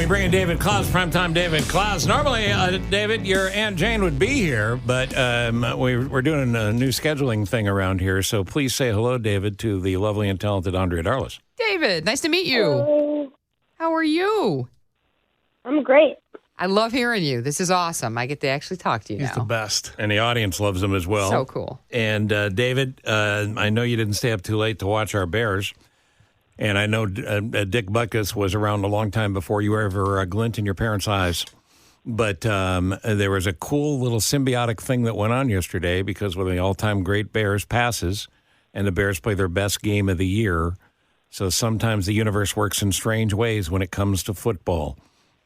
we bring in David Klaus, Primetime David Klaus. Normally, David, your Aunt Jane would be here, but we're doing a new scheduling thing around here, so please say hello, David, to the lovely and talented Andrea Darlis. David, nice to meet you. Hello. How are you? I'm great. I love hearing you. This is awesome. I get to actually talk to you now. He's the best. And the audience loves him as well. So cool. And David, I know you didn't stay up too late to watch our Bears. And I know Dick Butkus was around a long time before you were ever a glint in your parents' eyes. But there was a cool little symbiotic thing that went on yesterday because when the all-time great Bears passes and the Bears play their best game of the year, so sometimes the universe works in strange ways when it comes to football.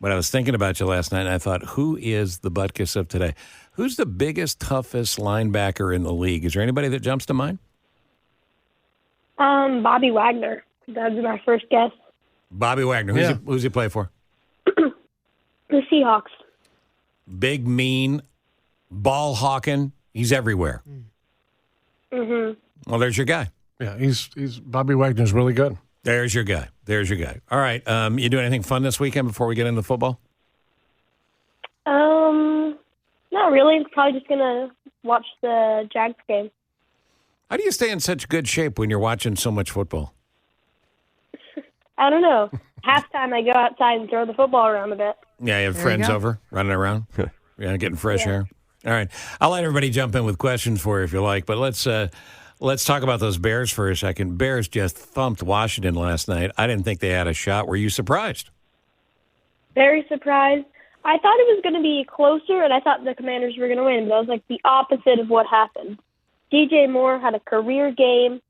But I was thinking about you last night, and I thought, who is the Butkus of today? Who's the biggest, toughest linebacker in the league? Is there anybody that jumps to mind? Bobby Wagner. That was my first guess. Bobby Wagner. Who's he play for? The Seahawks. Big, mean, ball hawking. He's everywhere. Mm-hmm. Well, there's your guy. Yeah, he's Bobby Wagner's really good. There's your guy. There's your guy. All right. You do anything fun this weekend before we get into football? Not really. Probably just gonna watch the Jags game. How do you stay in such good shape when you're watching so much football? I don't know. Halftime, I go outside and throw the football around a bit. Yeah, you have There friends you go. over running around. Yeah, getting fresh air. All right. I'll let everybody jump in with questions for you if you like, but let's talk about those Bears for a second. Bears just thumped Washington last night. I didn't think they had a shot. Were you surprised? Very surprised. I thought it was going to be closer, and I thought the Commanders were going to win, but that was like the opposite of what happened. DJ Moore had a career game.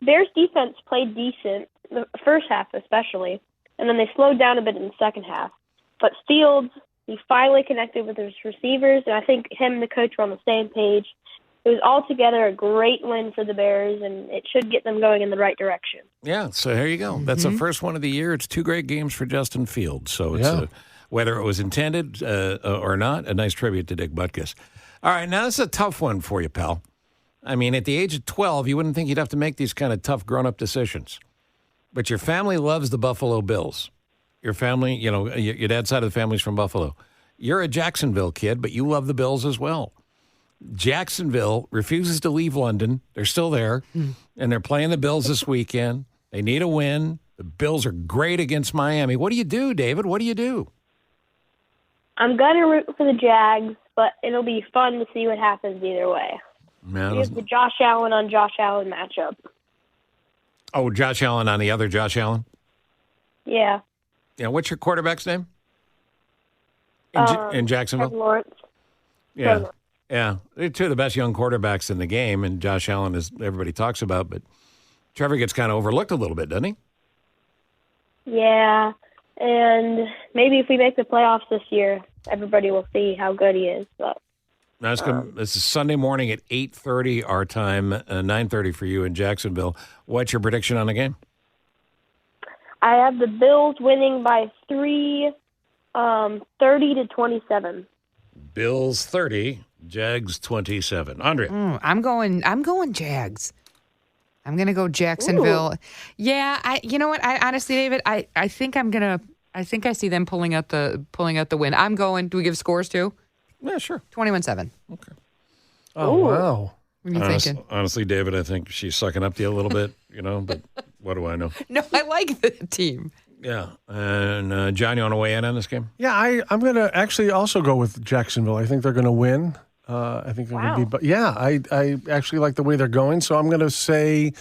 Bears defense played decent, the first half especially, and then they slowed down a bit in the second half. But Fields, he finally connected with his receivers, and I think him and the coach were on the same page. It was altogether a great win for the Bears, and it should get them going in the right direction. Yeah, so here you go. That's the first one of the year. It's 2 great games for Justin Fields. So it's whether it was intended or not, a nice tribute to Dick Butkus. All right, now this is a tough one for you, pal. I mean, at the age of 12, you wouldn't think you'd have to make these kind of tough grown-up decisions. But your family loves the Buffalo Bills. Your family, your dad's side of the family's from Buffalo. You're a Jacksonville kid, but you love the Bills as well. Jacksonville refuses to leave London. They're still there, and they're playing the Bills this weekend. They need a win. The Bills are great against Miami. What do you do, David? What do you do? I'm going to root for the Jags, but it'll be fun to see what happens either way. Man, We have the Josh Allen on Josh Allen matchup. oh, Josh Allen on the other Josh Allen? Yeah. Yeah, what's your quarterback's name? In Jacksonville? Trevor Lawrence. Yeah. Trevor. Yeah. They're two of the best young quarterbacks in the game, and Josh Allen is everybody talks about, but Trevor gets kind of overlooked a little bit, doesn't he? Yeah, and maybe if we make the playoffs this year, everybody will see how good he is. But That's good. This is Sunday morning at 8:30 our time, 9:30 for you in Jacksonville. What's your prediction on the game? I have the Bills winning by 30-27. Bills 30, Jags 27. Andrea. I'm going Jags. I'm going to go Jacksonville. Ooh. Yeah, you know what? I honestly, David, I think I see them pulling out the win. I'm going. Do we give scores too? Yeah, sure. 21-7. Okay. Oh, Ooh. wow. What are you thinking? Honestly, David, I think she's sucking up to you a little bit, but what do I know? No, I like the team. Yeah. And John, you want to weigh in on this game? Yeah, I'm going to actually also go with Jacksonville. I think they're going to win. I think they're going to be. But yeah, I actually like the way they're going. So I'm going to say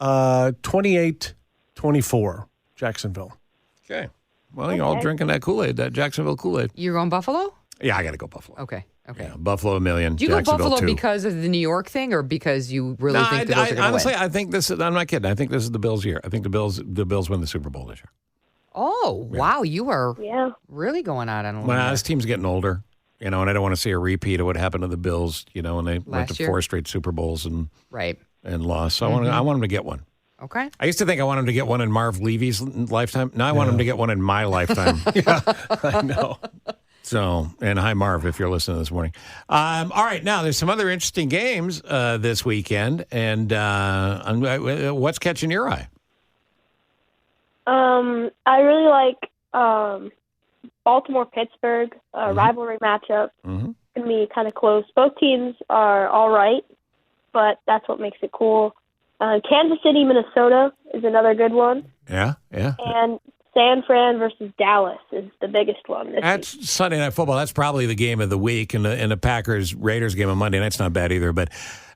28-24, Jacksonville. Okay. Well, you're all drinking that Kool-Aid, that Jacksonville Kool-Aid. You're going Buffalo? Yeah, I got to go Buffalo. Okay. Yeah, Buffalo 1,000,000. Do you go Jacksonville Buffalo 2. because of the New York thing, or because you really think the Bills are going to honestly, win? I think this is. I'm not kidding. I think this is the Bills' year. I think the Bills win the Super Bowl this year. Oh, wow. You are really going out on a limb. Well, there. this team's getting older, and I don't want to see a repeat of what happened to the Bills. When they went Last to year? 4 straight Super Bowls and Right. lost. So I want them to get one. Okay. I used to think I wanted them to get one in Marv Levy's lifetime. Now I want them to get one in my lifetime. I know. So, and hi, Marv, if you're listening this morning. All right, now there's some other interesting games this weekend, and what's catching your eye? I really like Baltimore-Pittsburgh, rivalry matchup. Mm-hmm. It's going to be kind of close. Both teams are all right, but that's what makes it cool. Kansas City, Minnesota is another good one. Yeah. And San Fran versus Dallas is the biggest one. That's Sunday Night Football. That's probably the game of the week, and the Packers-Raiders game on Monday night's not bad either. But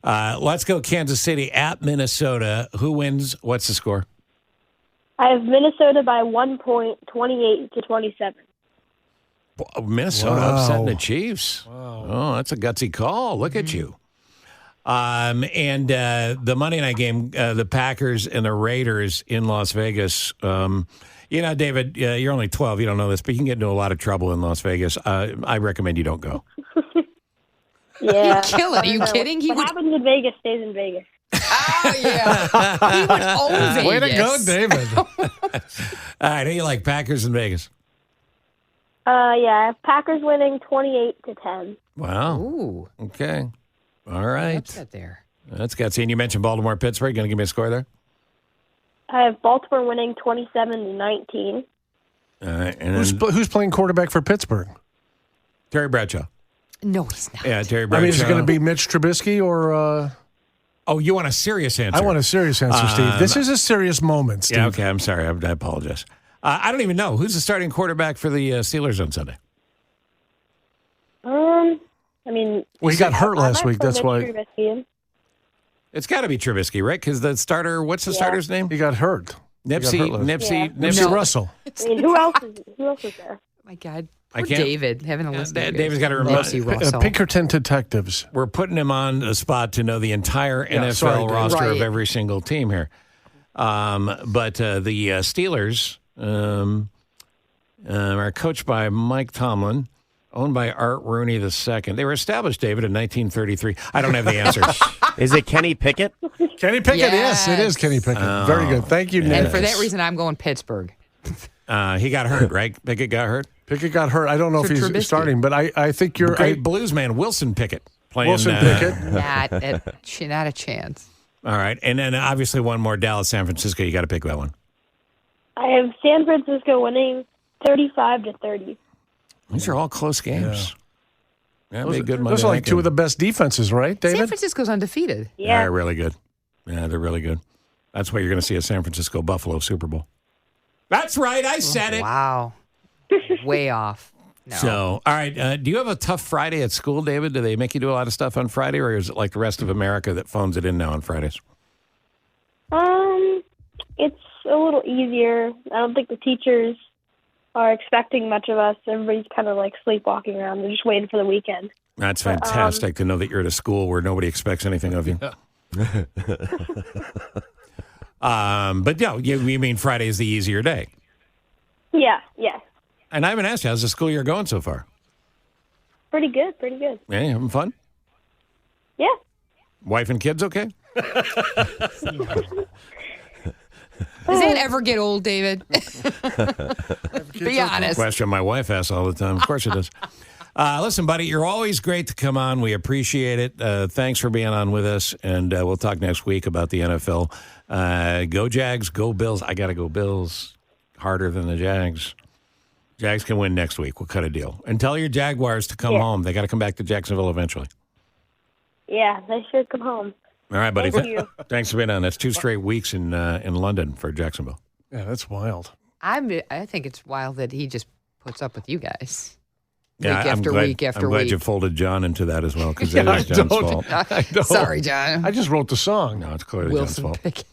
let's go Kansas City at Minnesota. Who wins? What's the score? I have Minnesota by 1 point, 28-27. Minnesota upsetting the Chiefs. Wow. Oh, that's a gutsy call. Look at you. And the Monday night game, the Packers and the Raiders in Las Vegas. David, you're only 12. You don't know this, but you can get into a lot of trouble in Las Vegas. I recommend you don't go. Yeah. You kill it. Are you kidding? What happens in Vegas stays in Vegas. Oh, yeah. He would own Vegas. Way to go, David. All right, who you like, Packers in Vegas? Yeah, Packers winning 28-10. Wow. Ooh. Okay. All right. Upset there. That's gutsy. And you mentioned Baltimore, Pittsburgh. Going to give me a score there? I have Baltimore winning 27-19. All right. And Who's playing quarterback for Pittsburgh? Terry Bradshaw. No, he's not. Yeah, Terry Bradshaw. I mean, is it going to be Mitch Trubisky or... Oh, you want a serious answer? I want a serious answer, Steve. This is a serious moment, Steve. Yeah, okay. I'm sorry. I apologize. I don't even know. Who's the starting quarterback for the Steelers on Sunday? He got hurt last week. That's why. Trubisky. It's got to be Trubisky, right? Because the starter, what's the starter's name? He got hurt. Nipsey Russell. I mean, who else is there? Oh, my God. I Poor can't- David having to listen to David's got to remember. Pinkerton Detectives. We're putting him on the spot to know the entire NFL sorry, Dave. roster of Right. every single team here. But the Steelers are coached by Mike Tomlin, owned by Art Rooney II. They were established, David, in 1933. I don't have the answer. Is it Kenny Pickett? Kenny Pickett, yes, it is Kenny Pickett. Very good. Thank you, Nick. And for that reason, I'm going Pittsburgh. He got hurt, right? Pickett got hurt? Pickett got hurt. I don't know So if he's Trubisky. starting, but I think you're... Great blues man, Wilson Pickett. Playing, Wilson Pickett. Not a chance. All right. And then obviously one more, Dallas, San Francisco. You got to pick that one. I have San Francisco winning 35-30. These are all close games. Yeah, be a good Monday Those are like night two game. of the best defenses, right, San David? Francisco's undefeated. Yeah. They're really good. Yeah, they're really good. That's why you're going to see a San Francisco Buffalo Super Bowl. That's right. I said it. Wow. Way off. No. So, all right. Do you have a tough Friday at school, David? Do they make you do a lot of stuff on Friday, or is it like the rest of America that phones it in now on Fridays? It's a little easier. I don't think the teachers are expecting much of us. Everybody's kind of like sleepwalking around. They're just waiting for the weekend. That's fantastic to know that you're at a school where nobody expects anything of you. But no, you mean Friday is the easier day. Yeah. And I haven't asked you, how's the school year going so far? Pretty good. Yeah, you having fun? Yeah. Wife and kids okay? Does that ever get old, David? Be honest. Question my wife asks all the time. Of course it does. Listen, buddy, you're always great to come on. We appreciate it. Thanks for being on with us, and we'll talk next week about the NFL. Go Jags, go Bills. I got to go Bills harder than the Jags. Jags can win next week. We'll cut a deal. And tell your Jaguars to come home. They got to come back to Jacksonville eventually. Yeah, they should come home. All right, buddy. Thank you. Thanks for being on. That's 2 straight weeks in London for Jacksonville. Yeah, that's wild. I think it's wild that he just puts up with you guys. Yeah, Week after week after I'm glad week. you folded John into that as well, because it is John's fault. Sorry, John. I just wrote the song. No, it's clearly Wilson John's fault. Pickett.